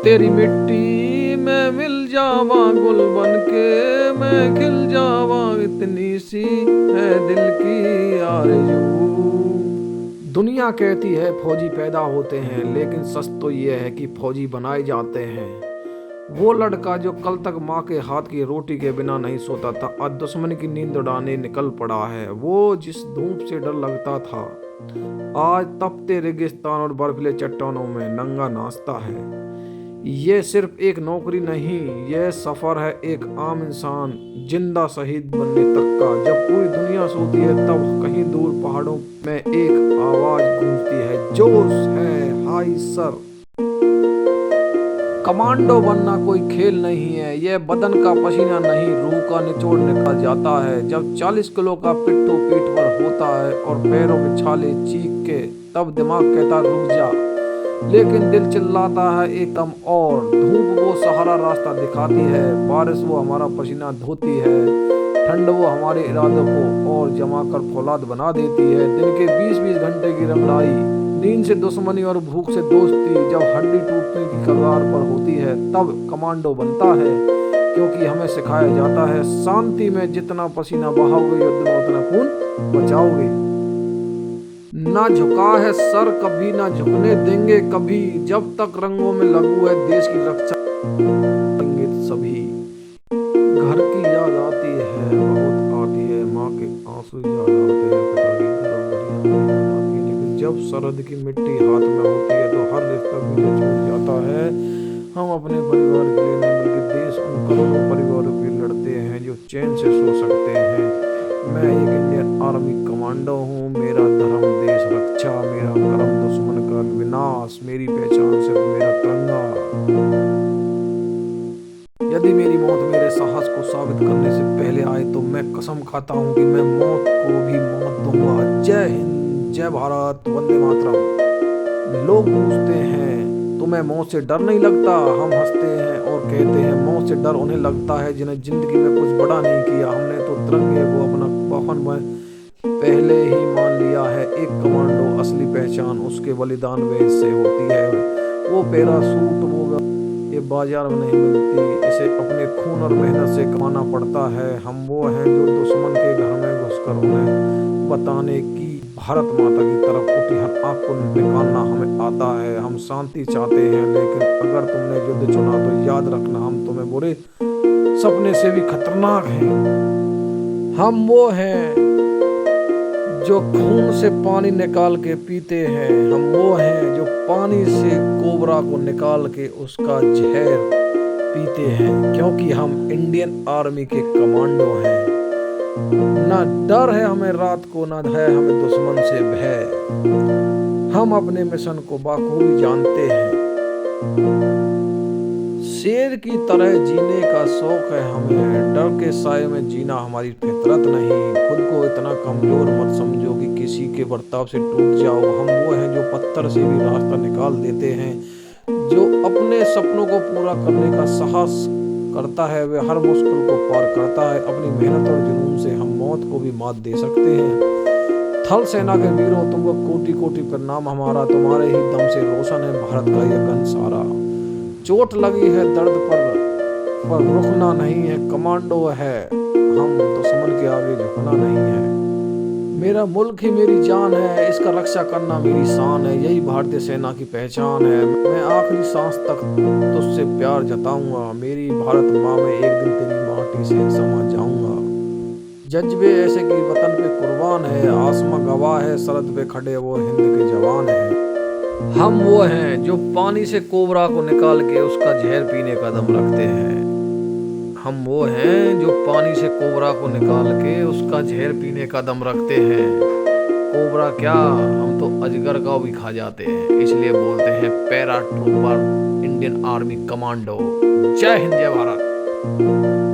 तेरी मिट्टी में मिल जावा गुल बन के मैं खिल जावा, इतनी सी है दिल की आरज़ू। दुनिया कहती है फौजी पैदा होते हैं, लेकिन सच तो ये है कि फौजी बनाए जाते हैं। वो लड़का जो कल तक माँ के हाथ की रोटी के बिना नहीं सोता था, आज दुश्मन की नींद उड़ाने निकल पड़ा है। वो जिस धूप से डर लगता था, आज तपते रेगिस्तान और बर्फीले चट्टानों में नंगा नाचता है। ये सिर्फ एक नौकरी नहीं, यह सफर है एक आम इंसान जिंदा शहीद बनने तक का। जब पूरी दुनिया सोती है, तब कहीं दूर पहाड़ों में एक आवाज गूंजती है, जोश है हाय सर। कमांडो बनना कोई खेल नहीं है, यह बदन का पसीना नहीं, रूह का निचोड़ निकल जाता है। जब 40 किलो का पिट्ठू पीठ पर होता है और पैरों में छाले चीख के, तब दिमाग कहता रुक जा, लेकिन दिल चिल्लाता है एकदम और। धूप वो सहारा रास्ता दिखाती है, बारिश वो हमारा पसीना धोती है, ठंड वो हमारे इरादों को और जमा कर फौलाद बना देती है। दिन के 20-20 घंटे की लड़ाई, नींद से दुश्मनी और भूख से दोस्ती, जब हड्डी टूटने की कगार पर होती है, तब कमांडो बनता है। क्योंकि हमें सिखाया जाता है, शांति में जितना पसीना बहाओगे, युद्ध में उतना खून बचाओगे। ना झुका है सर कभी, ना झुकने देंगे कभी, जब तक रंगों में लगू है देश की रक्षा करेंगे सभी। घर की याद आती है, बहुत आती है, माँ के आंसू याद आते हैं, पिता की गर्म भरी आंखें याद आती हैं। लेकिन जब सरहद की मिट्टी हाथ में होती है, तो हर रिश्ता पीछे छूट जाता है। हम अपने परिवार के लिए नहीं, बल्कि देश उन करोड़ों परिवारों के लिए लड़ते हैं जो चैन से सो सकते हैं। मैं एक इंडियन आर्मी कमांडो हूँ, मेरा धर्म देश रक्षा, मेरा कर्म दुश्मन का विनाश, मेरी पहचान सिर्फ मेरा तिरंगा। यदि मेरी मौत मेरे साहस को साबित करने से पहले आए, तो मैं कसम खाता हूँ कि मैं मौत को भी मौत दूंगा। जय हिंद, जय भारत, वंदे मातरम। लोग पूछते हैं तुम्हें मौत से डर नहीं लगता? हम हंसते हैं और कहते हैं मौत से डर उन्हें लगता है जिन्हें जिंदगी में कुछ बड़ा नहीं किया। हमने तो तिरंगे को अपना कफन में पहले ही मान लिया है। एक कमांडो असली पहचान उसके बलिदान वेश से होती है। वो पैरासूट वो ये बाजार में नहीं मिलती, इसे अपने खून और मेहनत से कमाना पड़ता है। हम वो हैं जो दुश्मन के घर में घुसकर उन्हें बताने की भारत माता की तरफ उठी हर आंख को निकालना हमें आता है। हम शांति चाहते हैं, लेकिन अगर तुमने युद्ध चुना तो याद रखना, हम तुम्हें बुरे सपने से भी खतरनाक हैं। हम वो हैं जो खून से पानी निकाल के पीते हैं। हम वो हैं जो पानी से कोबरा को निकाल के उसका जहर पीते हैं, क्योंकि हम इंडियन आर्मी के कमांडो हैं। ना डर है हमें रात को, ना है हमें दुश्मन से भय। हम अपने मिशन को बाखूबी जानते हैं। शेर की तरह जीने का शौक है हमें, डर के साए में जीना हमारी फितरत नहीं। खुद को इतना कमजोर मत समझो कि किसी के बर्ताव से टूट जाओ। हम वो हैं जो पत्थर से भी रास्ता निकाल देते हैं, जो अपने सपनों को पूरा करने का साहस करता है, वह हर मुश्किल को पार करता है। अपनी मेहनत और जुनून से हम मौत को भी मात दे सकते हैं। थल सेना के वीरों, तुमको कोटि कोटि प्रणाम हमारा, तुम्हारे ही दम से रोशन है भारत का यह गन सारा। चोट लगी है दर्द पर रुकना नहीं है, कमांडो है हम, दुश्मन के आगे झुकना नहीं है। मेरा मुल्क ही मेरी जान है, इसका रक्षा करना मेरी शान है, यही भारतीय सेना की पहचान है। मैं आखिरी सांस तक तुझसे प्यार जताऊंगा, मेरी भारत माँ में एक दिन तेरी माटी से समा जाऊंगा। जज्बे ऐसे कि वतन पे कुर्बान है, आसमां गवाह है, सरहद पे खड़े वो हिंद के जवान है। हम वो हैं जो पानी से कोबरा को निकाल के उसका जहर पीने का दम रखते हैं। हम वो हैं जो पानी से कोबरा को निकाल के उसका जहर पीने का दम रखते हैं। कोबरा क्या, हम तो अजगर का भी खा जाते हैं, इसलिए बोलते हैं para trooper, Indian army commando. जय हिंद, जय भारत।